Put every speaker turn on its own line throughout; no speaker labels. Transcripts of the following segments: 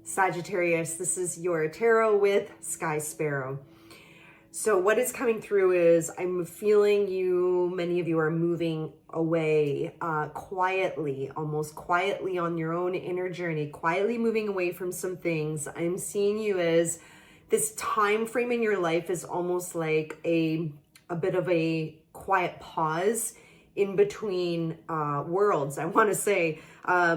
Sagittarius, this is your tarot with Sky Sparrow. So what is coming through is I'm feeling many of you are moving away quietly, almost quietly on your own inner journey, quietly moving away from some things. I'm seeing you as this time frame in your life is almost like a bit of a quiet pause in between worlds. I want to say, I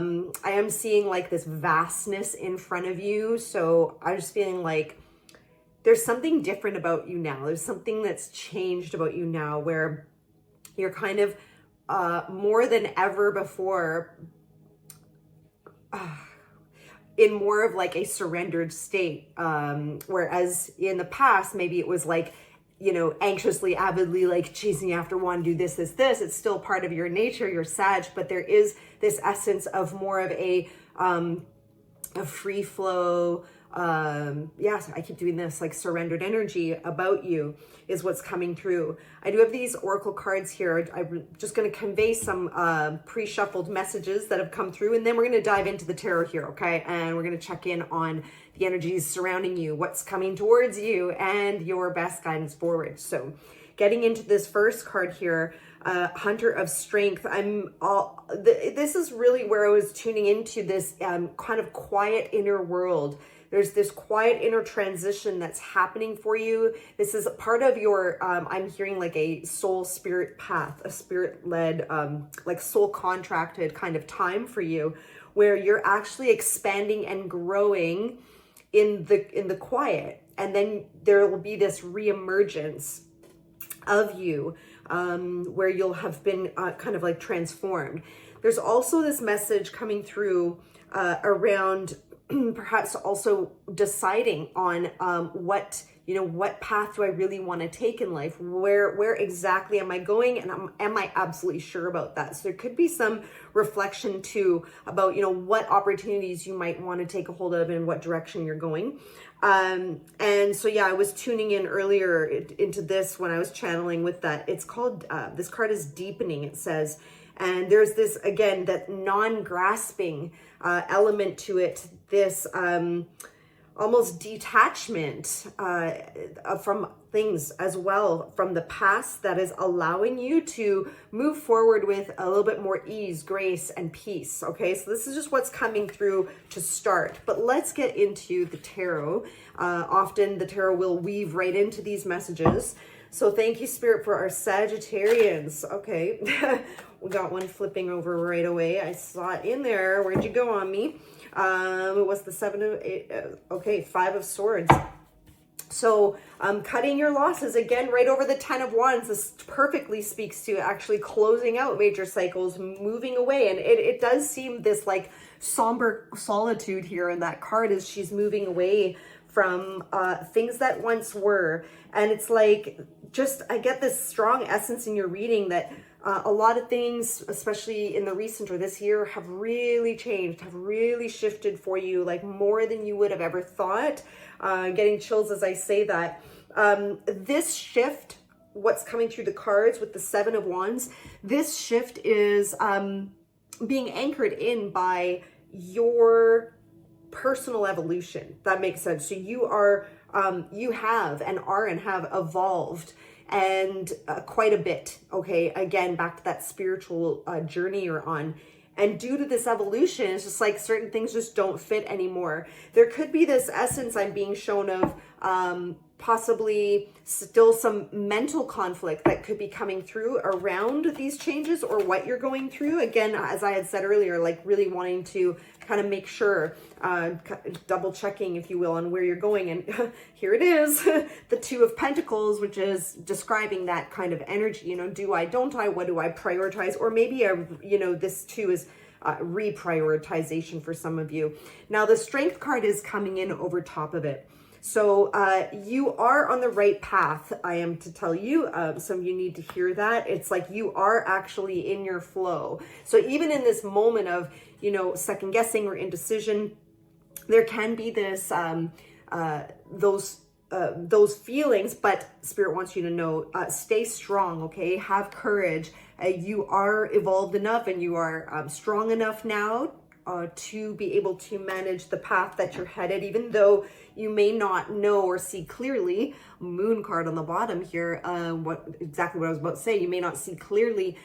am seeing like this vastness in front of you. So I'm just feeling like there's something different about you now. There's something that's changed about you now where you're kind of more than ever before in more of like a surrendered state. Whereas in the past, maybe it was like, you know, anxiously, avidly, like chasing after one, do this. It's still part of your nature, your Sag, but there is this essence of more of a free flow. Yes, I keep doing this, like surrendered energy about you is what's coming through. I do have these oracle cards here. I'm just going to convey some pre-shuffled messages that have come through, and then we're going to dive into the tarot here, okay? And we're going to check in on the energies surrounding you, what's coming towards you, and your best guidance forward. So getting into this first card here, Hunter of Strength. This is really where I was tuning into this kind of quiet inner world. There's this quiet inner transition that's happening for you. This is part of your, I'm hearing like a soul spirit path, a spirit-led, like soul contracted kind of time for you, where you're actually expanding and growing in the quiet. And then there will be this reemergence of you, where you'll have been kind of like transformed. There's also this message coming through around perhaps also deciding on what path do I really want to take in life? Where exactly am I going? And am I absolutely sure about that? So there could be some reflection too about, what opportunities you might want to take a hold of and what direction you're going. And so, yeah, I was tuning in earlier into this when I was channeling with that. It's called, this card is Deepening, it says. And there's this, again, that non-grasping element to it, this almost detachment from things as well from the past that is allowing you to move forward with a little bit more ease, grace, and peace. Okay, so this is just what's coming through to start. But let's get into the tarot. Often the tarot will weave right into these messages. So thank you, Spirit, for our Sagittarians. Okay, we got one flipping over right away. I saw it in there. Where'd you go on me? What's the 7 of 8? Okay, 5 of Swords. So cutting your losses, again, right over the 10 of Wands. This perfectly speaks to actually closing out major cycles, moving away. And it does seem this like somber solitude here in that card as she's moving away from things that once were. And it's like, I get this strong essence in your reading that a lot of things, especially in the recent or this year, have really changed, have really shifted for you, like more than you would have ever thought. Getting chills as I say that. This shift, what's coming through the cards with the 7 of Wands, this shift is being anchored in by your personal evolution. That makes sense. So you are, you have evolved and quite a bit. Okay, again, back to that spiritual journey you're on. And due to this evolution, it's just like certain things just don't fit anymore. There could be this essence I'm being shown of possibly still some mental conflict that could be coming through around these changes or what you're going through. Again, as I had said earlier, like really wanting to kind of make sure, double checking, if you will, on where you're going. And here it is, the 2 of Pentacles, which is describing that kind of energy. Do I, don't I, what do I prioritize? Or maybe, this too is reprioritization for some of you. Now, the Strength card is coming in over top of it. So you are on the right path, I am to tell you. Some of you need to hear that. It's like you are actually in your flow. So even in this moment of, second guessing or indecision, there can be this, those feelings, but Spirit wants you to know, stay strong, okay? Have courage. You are evolved enough and you are strong enough now to be able to manage the path that you're headed, even though you may not know or see clearly. Moon card on the bottom here, exactly what I was about to say. You may not see clearly.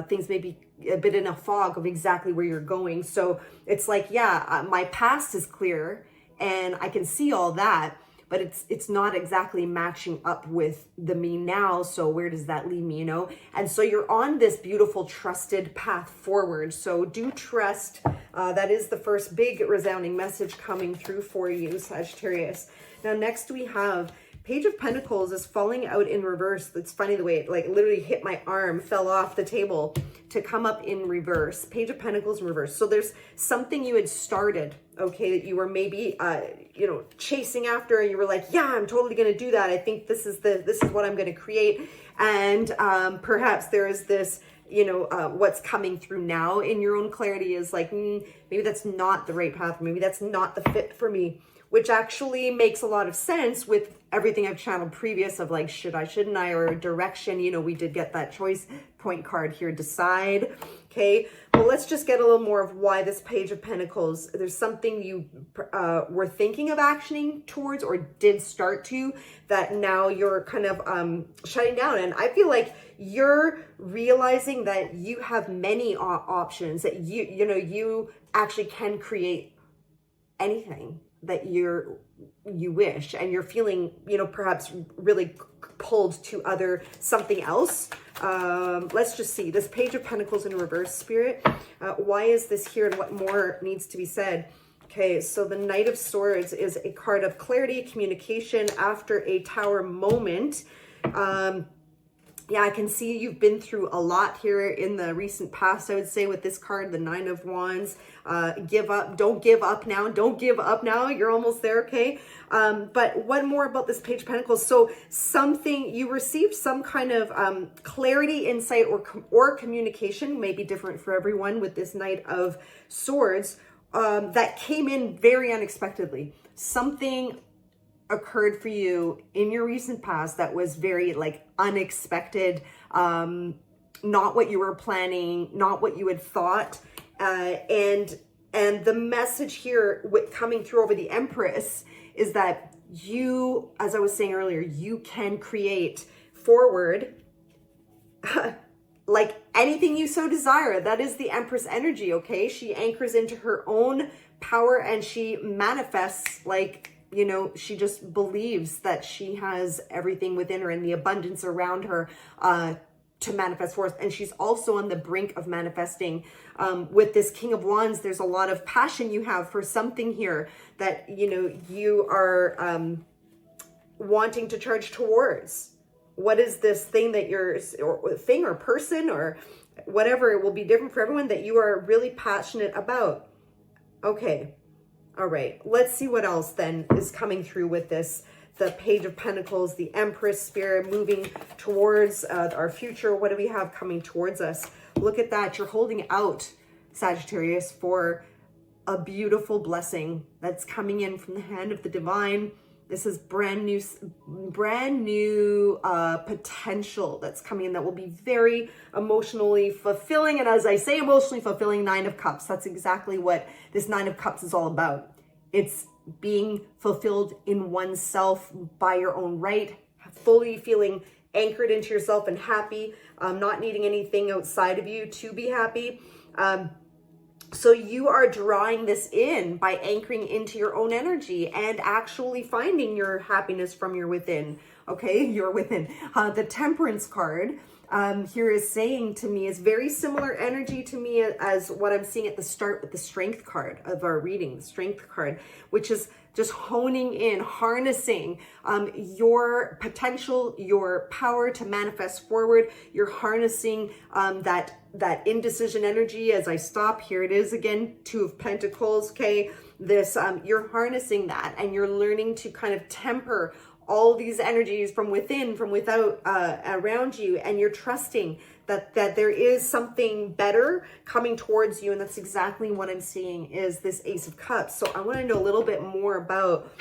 Things may be a bit in a fog of exactly where you're going. So it's like, yeah, my past is clear and I can see all that, but it's not exactly matching up with the me now. So where does that leave me, you know? And so you're on this beautiful trusted path forward. So do trust. That is the first big resounding message coming through for you, Sagittarius. Now, next we have Page of Pentacles is falling out in reverse. It's funny the way it like literally hit my arm, fell off the table to come up in reverse. Page of Pentacles in reverse. So there's something you had started, okay, that you were maybe, you know, chasing after, and you were like, yeah, I'm totally going to do that. I think this is what I'm going to create. And perhaps there is this, you know, what's coming through now in your own clarity is like, maybe that's not the right path. Maybe that's not the fit for me, which actually makes a lot of sense with everything I've channeled previous of like, should I, shouldn't I, or direction. You know, we did get that choice point card here, decide. Okay, well, let's just get a little more of why this Page of Pentacles. There's something you were thinking of actioning towards or did start to that now you're kind of shutting down. And I feel like you're realizing that you have many options, that you know, you actually can create anything that you wish, and you're feeling, you know, perhaps really pulled to something else. Let's just see this Page of Pentacles in reverse, Spirit. Why is this here and what more needs to be said? Okay, so the Knight of Swords is a card of clarity, communication after a Tower moment. Yeah, I can see you've been through a lot here in the recent past, I would say, with this card, the Nine of Wands. Give up. Don't give up now. Don't give up now. You're almost there, okay? But one more about this Page of Pentacles. So you received some kind of clarity, insight, or communication, may be different for everyone with this Knight of Swords, that came in very unexpectedly. Something occurred for you in your recent past that was very like unexpected, not what you were planning, not what you had thought, and the message here coming through over the Empress is that you, as I was saying earlier, you can create forward like anything you so desire. That is the Empress energy, okay? She anchors into her own power and she manifests, like, you know, she just believes that she has everything within her and the abundance around her to manifest forth. And she's also on the brink of manifesting. With this King of Wands, there's a lot of passion you have for something here that, you know, you are wanting to charge towards. What is this thing that you're, or thing or person or whatever, it will be different for everyone, that you are really passionate about. Okay. All right, let's see what else then is coming through with this. The Page of Pentacles, the Empress, Spirit, moving towards our future. What do we have coming towards us? Look at that. You're holding out, Sagittarius, for a beautiful blessing that's coming in from the hand of the divine. This is brand new potential that's coming in that will be very emotionally fulfilling. And as I say, emotionally fulfilling, Nine of Cups. That's exactly what this Nine of Cups is all about. It's being fulfilled in oneself by your own right, fully feeling anchored into yourself and happy, not needing anything outside of you to be happy. So you are drawing this in by anchoring into your own energy and actually finding your happiness from your within. Okay, you're within. The Temperance card here is saying to me, is very similar energy to me as what I'm seeing at the start with the Strength card of our reading, the Strength card, which is just honing in, harnessing your potential, your power to manifest forward. You're harnessing that indecision energy. As I stop, here it is again, Two of Pentacles, okay? This, you're harnessing that and you're learning to kind of temper all these energies from within, from without, around you, and you're trusting that there is something better coming towards you. And that's exactly what I'm seeing is this Ace of Cups. So I want to know a little bit more about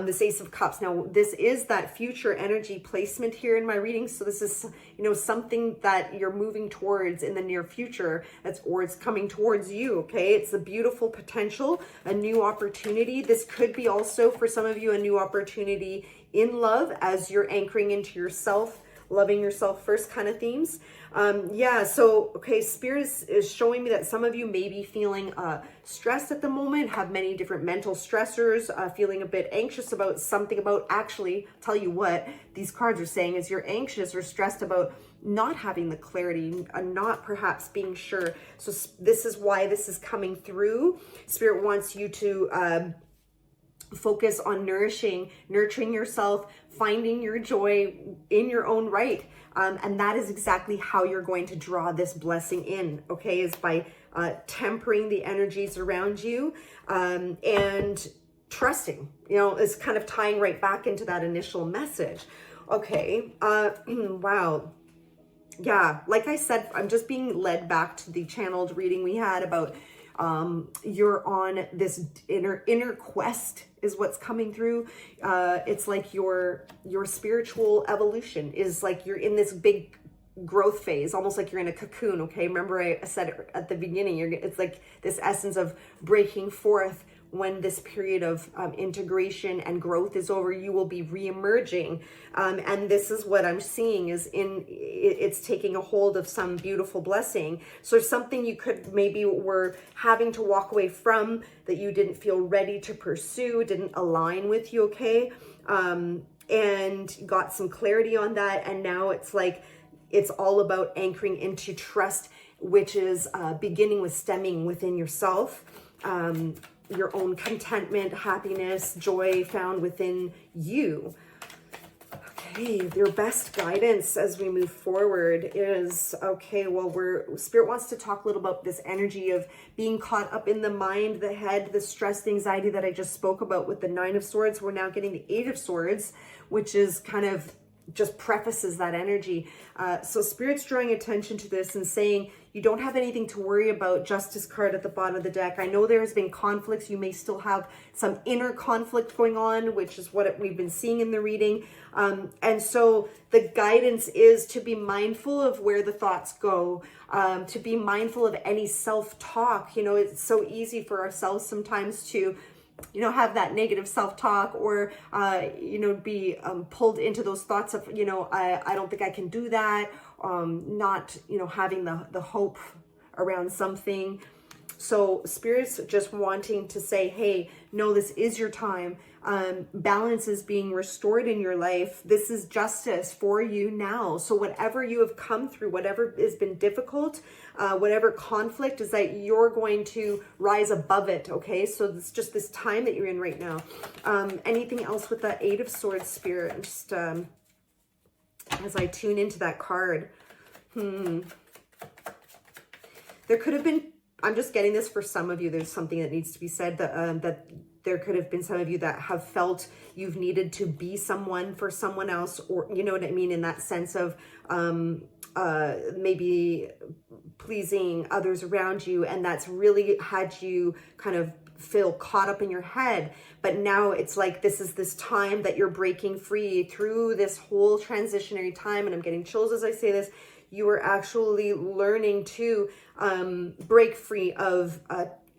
this Ace of Cups. Now, this is that future energy placement here in my reading. So this is, you know, something that you're moving towards in the near future, or it's coming towards you, okay? It's a beautiful potential, a new opportunity. This could be also, for some of you, a new opportunity in love as you're anchoring into yourself, loving yourself first kind of themes. Yeah, so, okay, Spirit is showing me that some of you may be feeling stressed at the moment, have many different mental stressors, feeling a bit anxious about something, about, actually, tell you what these cards are saying is you're anxious or stressed about not having the clarity, not perhaps being sure. So this is why this is coming through. Spirit wants you to focus on nurturing yourself, finding your joy in your own right. And that is exactly how you're going to draw this blessing in, okay, is by tempering the energies around you and trusting, you know, is kind of tying right back into that initial message. Okay, wow. Yeah, like I said, I'm just being led back to the channeled reading we had about you're on this inner quest is what's coming through. It's like your spiritual evolution is like you're in this big growth phase, almost like you're in a cocoon. Okay, remember I said at the beginning, it's like this essence of breaking forth. When this period of integration and growth is over, you will be re-emerging. And this is what I'm seeing is it's taking a hold of some beautiful blessing. So something you could maybe were having to walk away from that you didn't feel ready to pursue, didn't align with you, okay? And got some clarity on that. And now it's like, it's all about anchoring into trust, which is beginning with stemming within yourself. Your own contentment, happiness, joy found within you. Okay, your best guidance as we move forward is, okay, well, Spirit wants to talk a little about this energy of being caught up in the mind, the head, the stress, the anxiety that I just spoke about with the Nine of Swords. We're now getting the Eight of Swords, which is kind of just prefaces that energy. So Spirit's drawing attention to this and saying, you don't have anything to worry about. Justice card at the bottom of the deck. I know there's been conflicts. You may still have some inner conflict going on, which is what we've been seeing in the reading. And so the guidance is to be mindful of where the thoughts go, to be mindful of any self-talk. You know, it's so easy for ourselves sometimes to, you know, have that negative self-talk or, you know, be pulled into those thoughts of, you know, I don't think I can do that. Not, you know, having the hope around something. So Spirit's just wanting to say, hey, no, this is your time. Balance is being restored in your life. This is justice for you now. So whatever you have come through, whatever has been difficult, whatever conflict, is that you're going to rise above it, okay? So it's just this time that you're in right now. Anything else with that Eight of Swords, Spirit? Just as I tune into that card. There could have been, I'm just getting this for some of you, there's something that needs to be said, that there could have been some of you that have felt you've needed to be someone for someone else, or, you know what I mean, in that sense of maybe pleasing others around you, and that's really had you kind of feel caught up in your head. But now it's like this time that you're breaking free through this whole transitionary time, and I'm getting chills as I say this. You are actually learning to break free of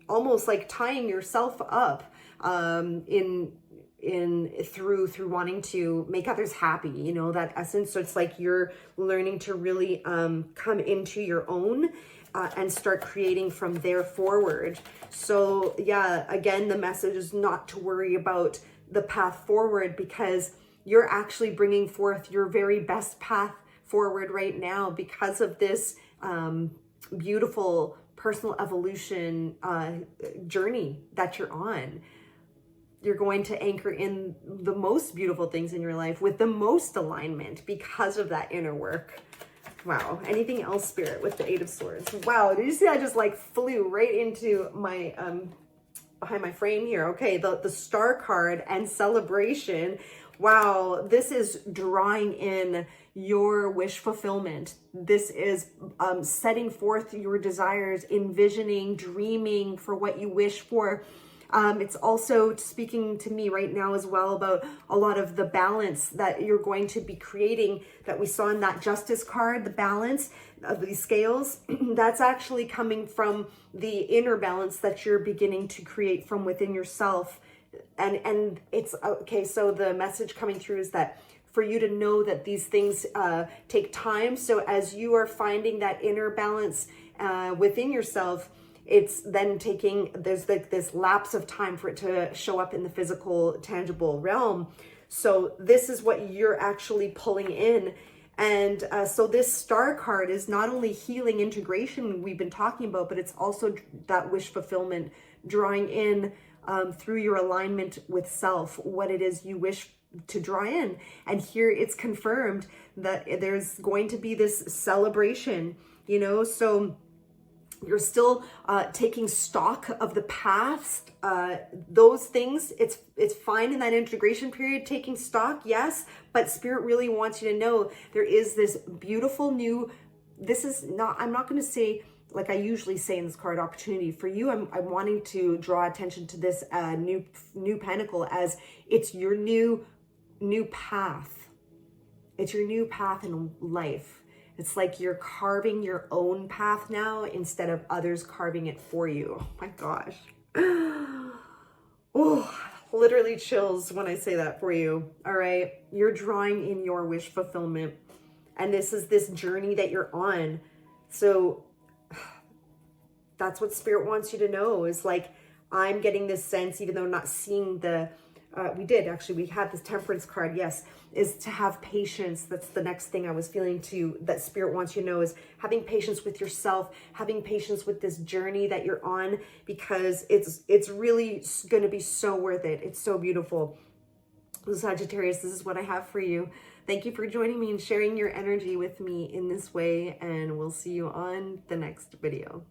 almost like tying yourself up through wanting to make others happy, you know, that essence. So it's like you're learning to really come into your own and start creating from there forward. So yeah, again, the message is not to worry about the path forward, because you're actually bringing forth your very best path forward right now because of this beautiful personal evolution journey that you're on. You're going to anchor in the most beautiful things in your life with the most alignment because of that inner work. Wow. Anything else, Spirit, with the Eight of Swords? Wow. Did you see I just like flew right into my behind my frame here? Okay, the Star card and celebration. Wow, this is drawing in your wish fulfillment. This is setting forth your desires, envisioning, dreaming for what you wish for. It's also speaking to me right now as well about a lot of the balance that you're going to be creating that we saw in that Justice card, the balance of these scales. That's actually coming from the inner balance that you're beginning to create from within yourself. And it's okay. So the message coming through is that for you to know that these things take time. So as you are finding that inner balance within yourself, it's then there's like this lapse of time for it to show up in the physical, tangible realm. So this is what you're actually pulling in. And so this star card is not only healing integration we've been talking about, but it's also that wish fulfillment, drawing in through your alignment with self, what it is you wish to draw in. And here it's confirmed that there's going to be this celebration, you know, so you're still taking stock of the past, those things. It's fine in that integration period, taking stock, yes, but Spirit really wants you to know there is this beautiful new, I'm not going to say, like I usually say in this card, opportunity. For you, I'm wanting to draw attention to this new pentacle as it's your new path. It's your new path in life. It's like you're carving your own path now instead of others carving it for you. Oh my gosh. Oh, literally chills when I say that for you. All right. You're drawing in your wish fulfillment. And this is this journey that you're on. So that's what Spirit wants you to know, is like, I'm getting this sense, even though I'm not seeing we had this Temperance card, yes, is to have patience. That's the next thing I was feeling too, that Spirit wants you to know, is having patience with yourself, having patience with this journey that you're on, because it's really going to be so worth it. It's so beautiful. Sagittarius, this is what I have for you. Thank you for joining me and sharing your energy with me in this way, and we'll see you on the next video.